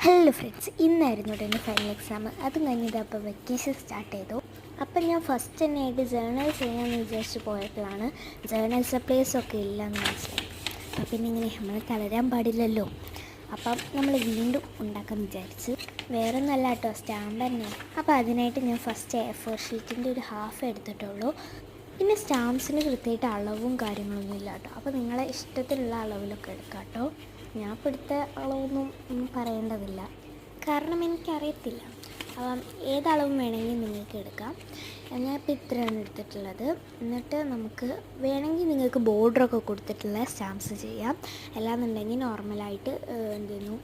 Hello friends, ഇന്നായിരുന്നു എൻ്റെ final exam. അതും കഴിഞ്ഞത് അപ്പോൾ വെക്കേഷൻ സ്റ്റാർട്ട് ചെയ്തു. അപ്പം ഞാൻ ഫസ്റ്റ് തന്നെയായിട്ട് ജേർണൽ ചെയ്യാമെന്ന് വിചാരിച്ച് പോയപ്പോഴാണ് ജേർണൽ സപ്ലൈസൊക്കെ ഇല്ലയെന്ന് മനസ്സിലായി. അപ്പം പിന്നെ ഇങ്ങനെ നമ്മൾ തളരാൻ പാടില്ലല്ലോ. അപ്പം നമ്മൾ വീണ്ടും ഉണ്ടാക്കാൻ വിചാരിച്ച്. വേറെ നല്ല കേട്ടോ, സ്റ്റാമ്പ് തന്നെ. അപ്പോൾ അതിനായിട്ട് ഞാൻ ഫസ്റ്റ് A4 ഷീറ്റിൻ്റെ ഒരു ഹാഫ് എടുത്തിട്ടുള്ളൂ. പിന്നെ സ്റ്റാമ്പ്സിന് കൃത്യമായിട്ട് അളവും കാര്യങ്ങളൊന്നും ഇല്ല കേട്ടോ. അപ്പോൾ നിങ്ങളെ ഇഷ്ടത്തിലുള്ള അളവിലൊക്കെ എടുക്കാം കേട്ടോ. ഞാൻ ഇപ്പോൾ എടുത്ത അളവൊന്നും പറയേണ്ടതില്ല, കാരണം എനിക്കറിയത്തില്ല. അപ്പം ഏതളവും വേണമെങ്കിൽ നിങ്ങൾക്ക് എടുക്കാം. ഞാനിപ്പോൾ ഇത്രയാണ് എടുത്തിട്ടുള്ളത്. എന്നിട്ട് നമുക്ക് വേണമെങ്കിൽ നിങ്ങൾക്ക് ബോർഡറൊക്കെ കൊടുത്തിട്ടുള്ള സ്റ്റാമ്പ്സ് ചെയ്യാം. അല്ലാന്നുണ്ടെങ്കിൽ നോർമലായിട്ട് എന്തെങ്കിലും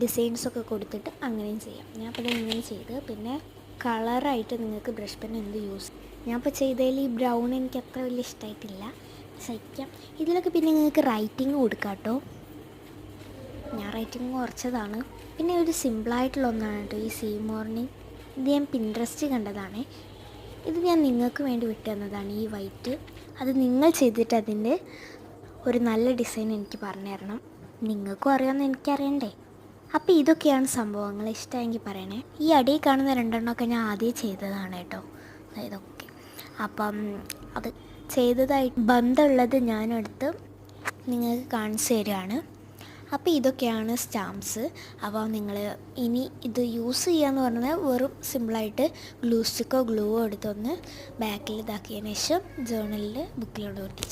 ഡിസൈൻസൊക്കെ കൊടുത്തിട്ട് അങ്ങനെയും ചെയ്യാം. ഞാനിപ്പോൾ ഇങ്ങനെ ചെയ്ത്, പിന്നെ കളറായിട്ട് നിങ്ങൾക്ക് ബ്രഷ് പെൻ എന്ത് യൂസ്. ഞാനിപ്പോൾ ചെയ്തതിൽ ഈ ബ്രൗൺ എനിക്ക് അത്ര വലിയ ഇഷ്ടമായിട്ടില്ല, സഹിക്കാം. ഇതിലൊക്കെ പിന്നെ നിങ്ങൾക്ക് റൈറ്റിങ് കൊടുക്കാം കേട്ടോ. ഞാൻ റൈറ്റിങ് കുറച്ചതാണ്. പിന്നെ ഒരു സിമ്പിളായിട്ടുള്ള ഒന്നാണ് കേട്ടോ ഈ സീ മോർണിംഗ്. ഇത് ഞാൻ പിൻട്രസ്റ്റ് കണ്ടതാണ്. ഇത് ഞാൻ നിങ്ങൾക്ക് വേണ്ടി വിട്ടു തന്നതാണ്, ഈ വൈറ്റ്. അത് നിങ്ങൾ ചെയ്തിട്ട് അതിൻ്റെ ഒരു നല്ല ഡിസൈൻ എനിക്ക് പറഞ്ഞു തരണം. നിങ്ങൾക്കും അറിയാമെന്ന് എനിക്കറിയണ്ടേ. അപ്പോൾ ഇതൊക്കെയാണ് സംഭവങ്ങൾ. ഇഷ്ടമെങ്കിൽ പറയണേ. ഈ അടിയിൽ കാണുന്ന രണ്ടെണ്ണമൊക്കെ ഞാൻ ആദ്യം ചെയ്തതാണ് കേട്ടോ, ഇതൊക്കെ. അപ്പം അത് ചെയ്തതായിട്ട് ബന്ധമുള്ളത് ഞാനെടുത്ത് നിങ്ങൾക്ക് കാണിച്ചു തരികയാണ്. അപ്പോൾ ഇതൊക്കെയാണ് സ്റ്റാമ്പ്സ്. അപ്പോൾ നിങ്ങൾ ഇനി ഇത് യൂസ് ചെയ്യാന്ന് പറഞ്ഞാൽ വെറും സിമ്പിളായിട്ട് ഗ്ലൂ സ്റ്റിക്കോ ഗ്ലൂവോ എടുത്തൊന്ന് ബാക്കിൽ ഇതാക്കിയതിന് ശേഷം ജേർണലിൽ ബുക്കിലോട്ട് ഒട്ടിച്ച്